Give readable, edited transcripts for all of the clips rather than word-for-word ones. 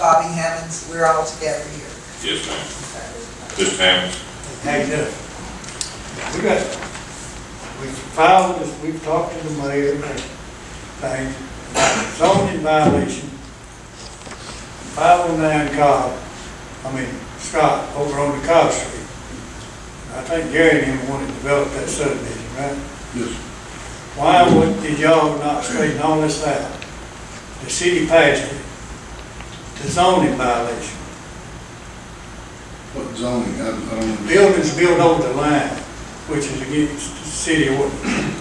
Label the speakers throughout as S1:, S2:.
S1: Bobby Hammonds, we're all together here.
S2: Yes, ma'am. Mr. Hammonds.
S3: Hey, Doug, we've filed this, we've talked to the mayor, and things, zoning violation, 509 Scott, over on the Cobb Street. I think Gary and him wanted to develop that subdivision, right?
S4: Yes.
S3: Why did y'all not straighten all this out? The city passed it, the zoning violation.
S4: What zoning? I don't understand.
S3: Buildings built over the line, which is against the city ordinance.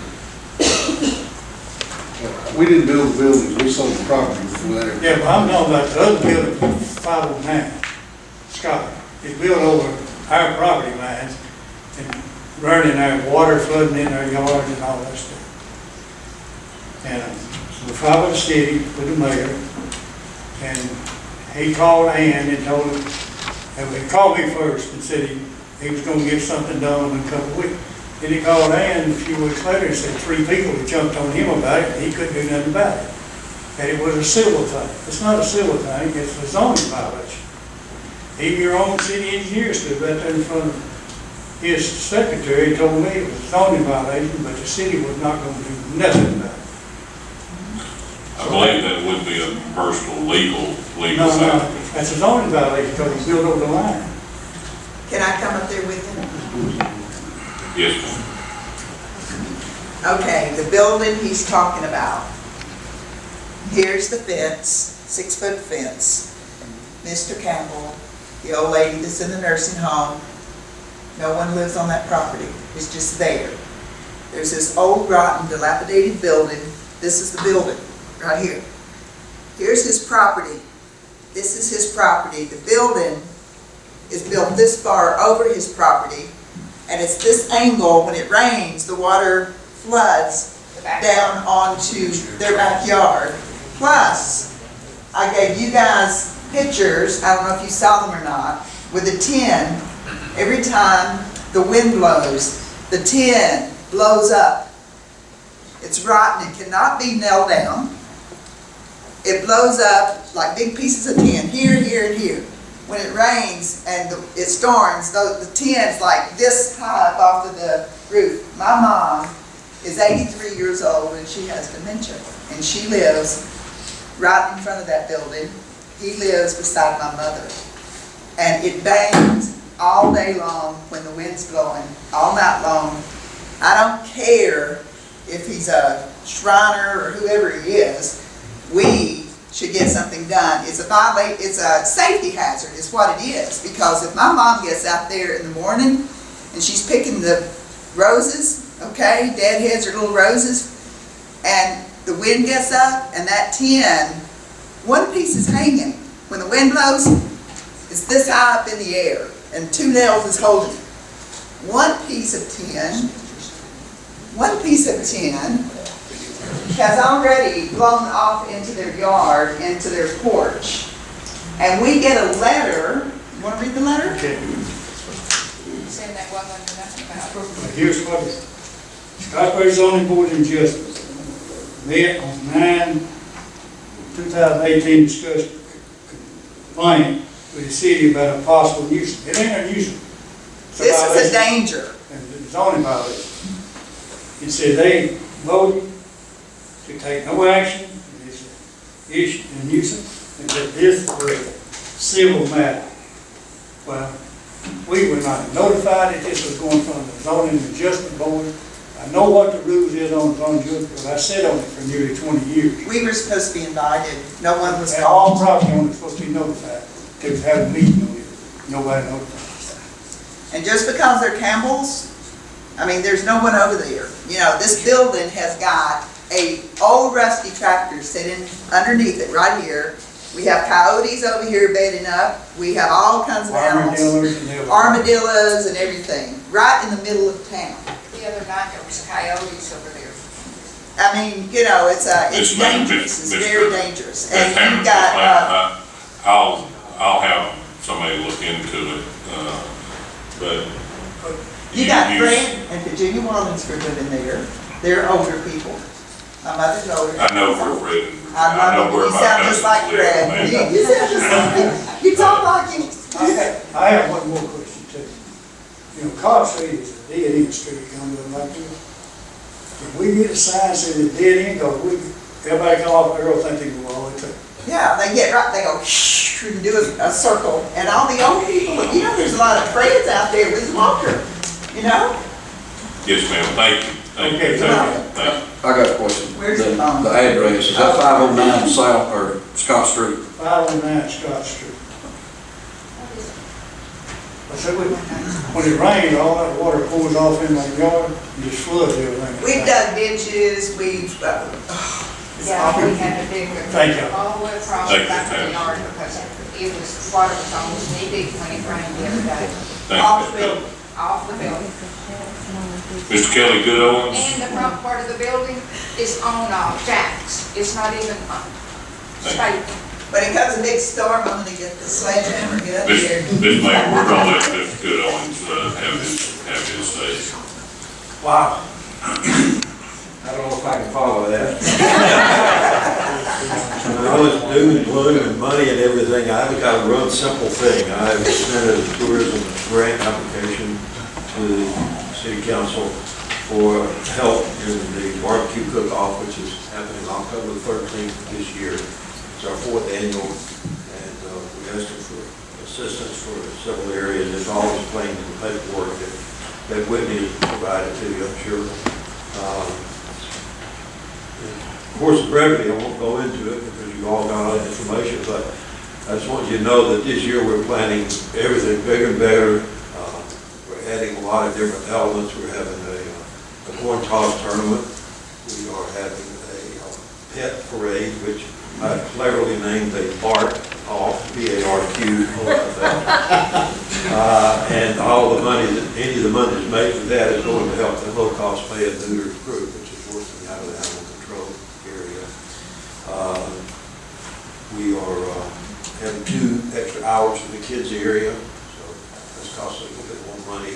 S4: We didn't build the buildings, we sold the property before that.
S3: Yeah, but I'm talking about the other building, 509, Scott. It's built over our property lines and running our water flooding in our yards and all that stuff. And so we filed with the city, with the mayor, and he called Ann and told him, and he called me first and said he was gonna get something done in a couple of weeks. Then he called Ann a few weeks later and said 3 people had jumped on him about it, and he couldn't do nothing about it. And it was a civil thing. It's not a civil thing, it's a zoning violation. Even your own city engineer stood right there in front of his secretary and told me it was a zoning violation, but the city was not gonna do nothing about it.
S2: I believe that would be a personal legal
S3: No,
S2: thing.
S3: that's a zoning violation because it's built over the line.
S1: Can I come up there with him?
S2: Yes, ma'am.
S1: Okay, the building he's talking about. Here's the fence, 6-foot fence. Mr. Campbell, the old lady that's in the nursing home, no one lives on that property. It's just there. There's this old, rotten, dilapidated building. This is the building, right here. Here's his property. This is his property. The building is built this far over his property, and it's this angle. When it rains, the water floods down onto their backyard. Plus, I gave you guys pictures, I don't know if you saw them or not, with a tin. Every time the wind blows, the tin blows up. It's rotten, it cannot be nailed down. It blows up like big pieces of tin, here, here, and here. When it rains and it storms, the tin's like this high up off of the roof. My mom is 83 years old and she has dementia. And she lives right in front of that building. He lives beside my mother. And it bangs all day long when the wind's blowing, all night long. I don't care if he's a Shriner or whoever he is. We should get something done. It's a safety hazard is what it is. Because if my mom gets out there in the morning and she's picking the roses, okay, deadheads or little roses, and the wind gets up and that tin, one piece is hanging. When the wind blows, it's this high up in the air and 2 nails is holding it. One piece of tin has already blown off into their yard, into their porch. And we get a letter. You want to read the letter?
S3: Okay.
S5: Saying that wasn't nothing about it.
S3: Here's what it is. Scottsboro Zoning Board of Adjustment met on 9/2018 discussed complaint with the city about a possible nuisance. It ain't a nuisance.
S1: This is a danger.
S3: And zoning violation. It said they voted to take no action, it's issue a nuisance, and that this was a civil matter. Well, we were not notified that this was going from the zoning adjustment board. I know what the rules is on zoning adjustment, because I sat on it for nearly 20 years.
S1: We were supposed to be invited. No one was
S3: And
S1: called.
S3: all property owners supposed to be notified, to have a meeting on it. Nobody notified.
S1: And just because they're Campbells, I mean, there's no one over there. You know, this building has got a old rusty tractor sitting underneath it right here. We have coyotes over here bedding up. We have all kinds of animals.
S3: Armadillos and everything.
S1: Armadillos and everything, right in the middle of town.
S5: The other night there was coyotes over there.
S1: I mean, you know, it's
S2: Yes, ma'am.
S1: dangerous. It's
S2: Mr.
S1: very dangerous.
S2: Ms.
S1: And
S2: Hammonds,
S1: you've got,
S2: I'll have somebody look into it, but.
S1: you got Fred and Virginia Wallensford living there. They're older people. My mother's older.
S2: I know where Fred and
S1: I
S2: know
S1: love
S2: where
S1: it, you
S2: my
S1: sound just like
S2: cousins live,
S1: Brad.
S2: man.
S1: You sound just like him, you talk like him. Okay.
S3: I have one more question too. You know, Cobb Street is a dead end street coming up like this. If we get a sign saying it's dead end, cause everybody come off the road think they go all the way through.
S1: Yeah, they get right, they go shh, and do a circle, and all the old people, you know, there's a lot of friends out there with walker, you know?
S2: Yes, ma'am, thank you, thank
S3: Okay,
S2: you, thank you.
S4: I got a question.
S1: Where's
S4: The
S1: the phone?
S4: the address, is that 509 South, or Scott Street?
S3: 509 Scott Street. I said, when it rains, all that water pours off in my yard, and just floods everything.
S1: We've dug ditches, it's
S5: Yeah,
S1: awful.
S5: we had to dig
S3: Thank you.
S5: all the way across
S2: Thank
S5: the
S2: you,
S5: back of the
S2: Tam.
S5: yard because it was, water was almost knee deep when it rained the other day.
S1: Off
S2: Thank
S1: the
S2: you.
S1: building.
S5: Off the building.
S2: Mr. Kelly Goodowens?
S5: And the front part of the building is on jacks. It's not even straight.
S1: When it comes a big storm, I'm gonna get the sledgehammer, get up
S2: This,
S1: here.
S2: this man, we're gonna let Mr. Goodowens, have his say.
S3: Wow.
S6: I don't know if I can follow that. When I was doing gloom and money and everything, I've got a real simple thing. I submitted a tourism grant application to the city council for help in the barbecue cook-off, which is happening October 13th this year. It's our 4th annual, and we asked them for assistance for several areas. It's all explained in the paperwork that Whitney provided to you, I'm sure. Of course, brevity, I won't go into it because you all got all the information, but I just want you to know that this year we're planning everything bigger and better. We're adding a lot of different elements. We're having a corn toss tournament. We are having a pet parade, which I cleverly named a BARQ off, B-A-R-Q. And all the money, any of the money that's made for that is going to help the low-cost pay and neuter group, which is working out of the animal control area. We are having 2 extra hours in the kids area, so that's costing a little bit more money.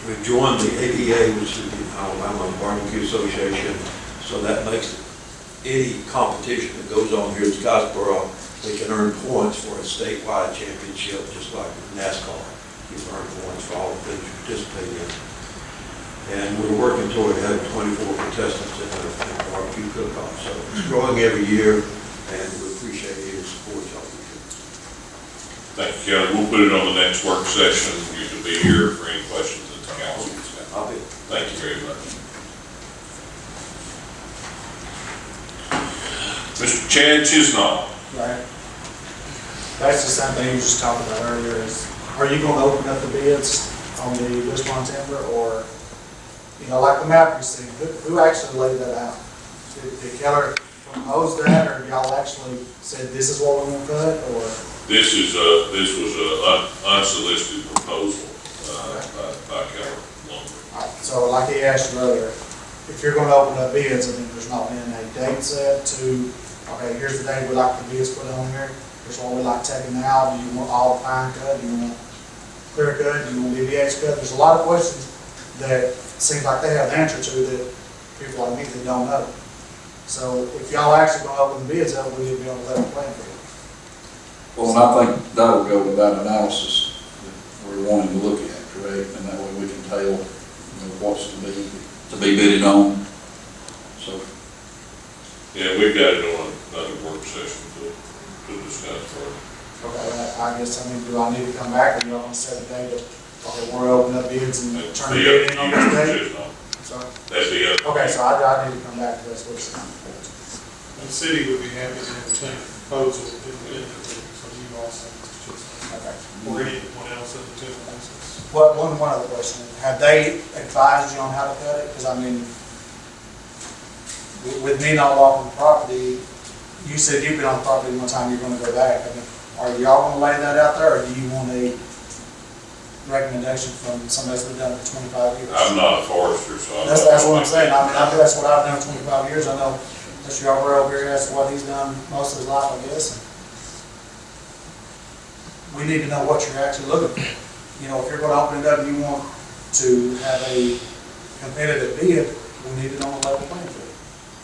S6: We've joined the APA, which is the Alabama Barbecue Association, so that makes any competition that goes on here in Scottsboro, they can earn points for a statewide championship, just like NASCAR. You earn points for all the things you participate in. And we're working toward having 24 contestants in the barbecue cook-off. So it's growing every year, and we appreciate your support, y'all.
S2: Thank you, Kelly. We'll put it on the next work session. You can be here for any questions that the council has.
S6: I'll be.
S2: Thank you very much. Mr. Chad Chisnall.
S7: Right. That's the same thing you just talked about earlier is, are you gonna open up the bids on the Wishbone timber or, you know, like the map you see, who actually laid that out? Did Keller propose that or y'all actually said this is what we're gonna cut or?
S2: This was a unsolicited proposal, by Keller Lumber.
S7: So like he asked you earlier, if you're gonna open up bids, I mean, there's not been a date set to, okay, here's the day we like the bids put on here. Here's what we like taking out. Do you want all fine cut? Do you want clear cut? Do you want BBH cut? There's a lot of questions that seems like they have the answer to that people like me that don't know. So if y'all actually gonna open the bids up, we need to be on the level playing field.
S8: Well, and I think that'll go with that analysis that we're wanting to look at, correct? And that way we can tell, you know, what's to be bidded on. So,
S2: Yeah, we've got it on another work session to discuss further.
S7: Okay, I guess, I mean, do I need to come back or y'all gonna set a date of, okay, we're opening up bids and
S2: That'd
S7: turn the
S2: be up
S7: bid in
S2: to
S7: on
S2: you,
S7: this date?
S2: Mr. Chisnall.
S7: Sorry.
S2: That'd be up.
S7: Okay, so I need to come back to this, what's
S9: The city would be happy to entertain a proposal independently from you also, Mr. Chisholm,
S7: okay.
S9: or anyone else in the general business.
S7: One other question, have they advised you on how to cut it? Because I mean, with me not walking the property, you said you've been on the property one time, you're gonna go back. I mean, are y'all gonna lay that out there, or do you want a recommendation from somebody that's been done it for 25 years?
S2: I'm not a forester, so I'm.
S7: That's what I'm saying. I mean, that's what I've done 25 years. I know Mr. Yarborough over here, that's what he's done most of his life, I guess. We need to know what you're actually looking for. You know, if you're gonna open it up and you want to have a competitive bid, we need to know the level playing field.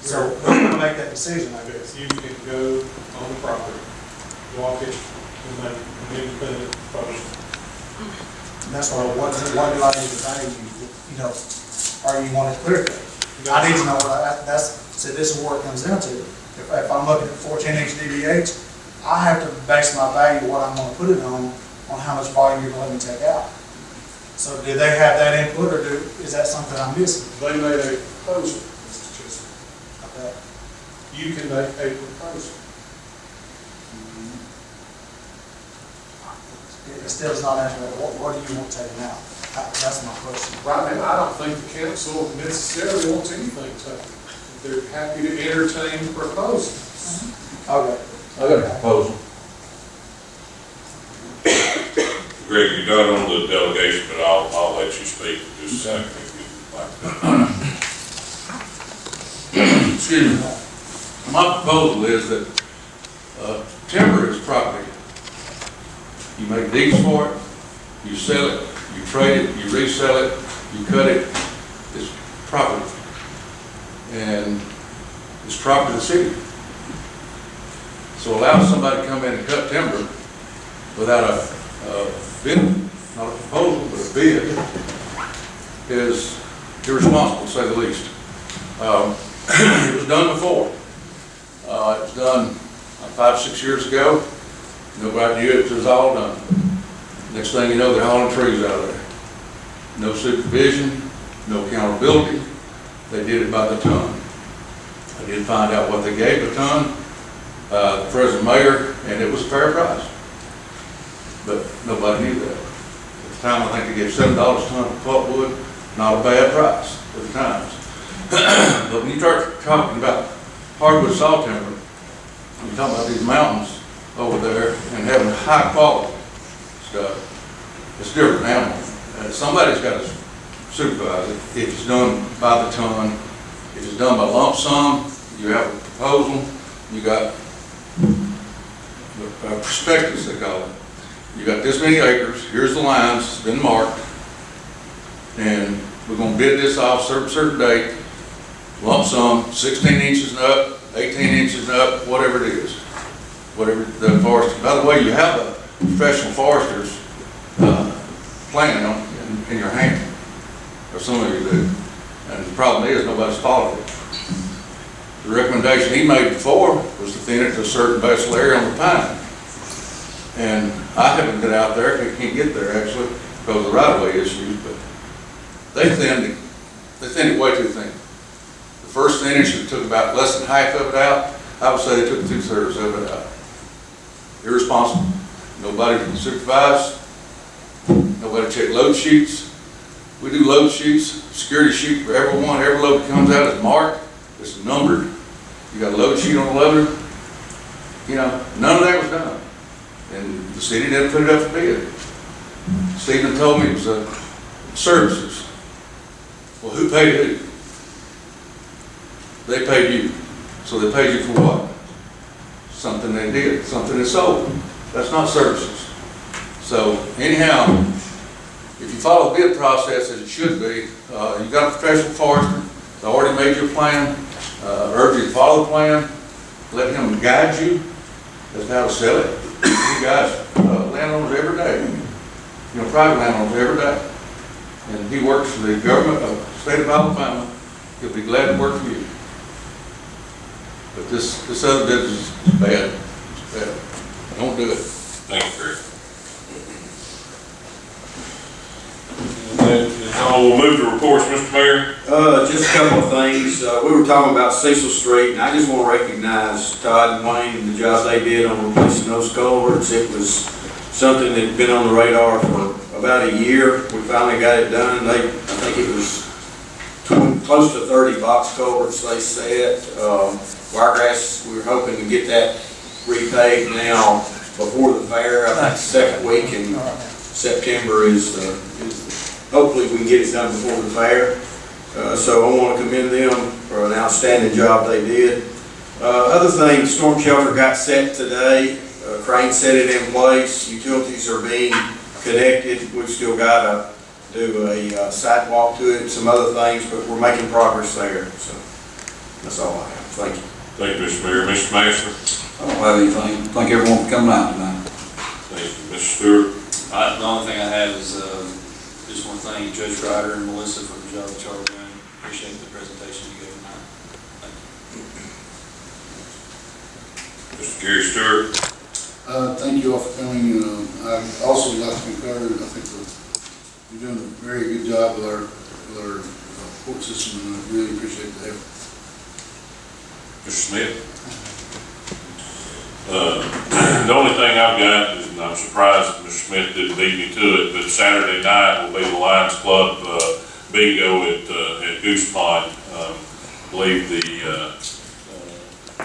S7: So who's gonna make that decision, I guess?
S9: Yes, you can go on the property, walk it, and make an independent proposal.
S7: And that's what do I need to value, you know, or you want it clear cut? I need to know, so this is where it comes down to. If I'm looking at 14-inch DVH, I have to base my value, what I'm gonna put it on how much volume you're gonna let me take out. So do they have that input, or is that something I'm missing?
S9: They made a proposal, Mr. Chisholm.
S7: Okay.
S9: You can make a proposal.
S7: It still does not answer that, what do you want taken out? That's my question.
S9: Right now, I don't think the council necessarily wants anything taken. They're happy to entertain proposals.
S7: Okay.
S8: I got a proposal.
S2: Greg, you're not on the delegation, but I'll let you speak in just a second if you'd like to.
S8: Excuse me. My proposal is that timber is property. You make deeds for it, you sell it, you trade it, you resell it, you cut it, it's property. And it's property of the city. So allow somebody to come in and cut timber without a bid, not a proposal, but a bid, is irresponsible, to say the least. It was done before. It was done 5 or 6 years ago. Nobody knew it was all done. Next thing you know, they're hauling trees out of there. No supervision, no accountability. They did it by the ton. I did find out what they gave a ton, the present mayor, and it was a fair price. But nobody knew that. At the time, I think they gave $7 a ton for pulpwood, not a bad price at the times. But when you start talking about hardwood saw timber, you're talking about these mountains over there and having high quality stuff. It's different animal. Somebody's got to supervise it. If it's done by the ton, if it's done by lump sum, you have a proposal, you got a prospectus, they call it. You got this many acres, here's the lines, it's been marked, and we're gonna bid this off certain date, lump sum, 16 inches and up, 18 inches and up, whatever it is. Whatever the forester, by the way, you have a professional forester's plan in your hand, or some of you do. And the problem is, nobody's followed it. The recommendation he made before was to thin it to a certain basal area on the pine. And I haven't been out there, I can't get there actually, because of the right-of-way issues, but they thinned it way too thin. The first thinnage, it took about less than half of it out. I would say they took 2/3 of it out. Irresponsible. Nobody can supervise. Nobody check load sheets. We do load sheets, security sheet for everyone. Every load that comes out is marked. It's numbered. You got a load sheet on the loader. You know, none of that was done. And the city didn't put it up for bid. Stephen told me it was services. Well, who paid who? They paid you. So they paid you for what? Something they did, something they sold. That's not services. So anyhow, if you follow the bid process as it should be, you got a professional forester, they already made your plan, urge you to follow the plan, let him guide you as to how to sell it. You guys, landowners every day, you know, private landowners every day. And he works for the government of the state of Alabama, he'll be glad to work for you. But this other business is bad. It's bad. Don't do it.
S2: Thank you, Greg. We'll move to reports, Mr. Mayor.
S10: Just a couple of things. We were talking about Cecil Street, and I just want to recognize Todd and Wayne and the job they did on replacing those culverts. It was something that had been on the radar for about a year. We finally got it done. I think it was close to 30 box culverts they set. Wiregrass, we were hoping to get that repaved now before the fair. I think the second week in September is hopefully we can get it done before the fair. So I want to commend them for an outstanding job they did. Other thing, storm shelter got set today. Crane set it in place. Utilities are being connected. We've still got to do a sidewalk to it and some other things, but we're making progress there. So That's all I have. Thank you.
S2: Thank you, Mr. Mayor. Mr. Master?
S11: I don't have anything. Thank everyone for coming out tonight.
S2: Thank you. Mr. Stewart?
S12: The only thing I have is, just want to thank Judge Ryder and Melissa for the job that y'all are doing. Appreciate the presentation you gave tonight. Thank you.
S2: Mr. Gary Stewart?
S4: Thank you all for coming. I'd also like to concur, I think that you're doing a very good job with our court system, and I really appreciate the effort.
S2: Mr. Smith? The only thing I've got is, and I'm surprised that Mr. Smith didn't beat me to it, but Saturday night will be the Lions Club bingo at Goose Pond. I believe the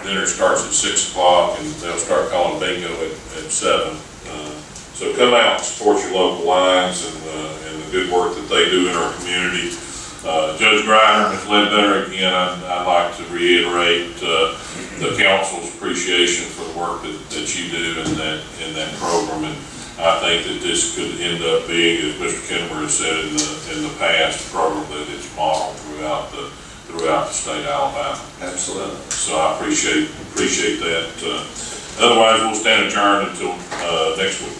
S2: dinner starts at 6 o'clock, and they'll start calling bingo at 7. So come out and support your local Lions and the good work that they do in our community. Judge Griner, Ms. Ledbetter, again, I'd like to reiterate the council's appreciation for the work that you do in that program, and I think that this could end up being, as Mr. Kimber has said in the past, a program that is modeled throughout the state of Alabama.
S10: Absolutely.
S2: So I appreciate that. Otherwise, we'll stand adjourned until next week.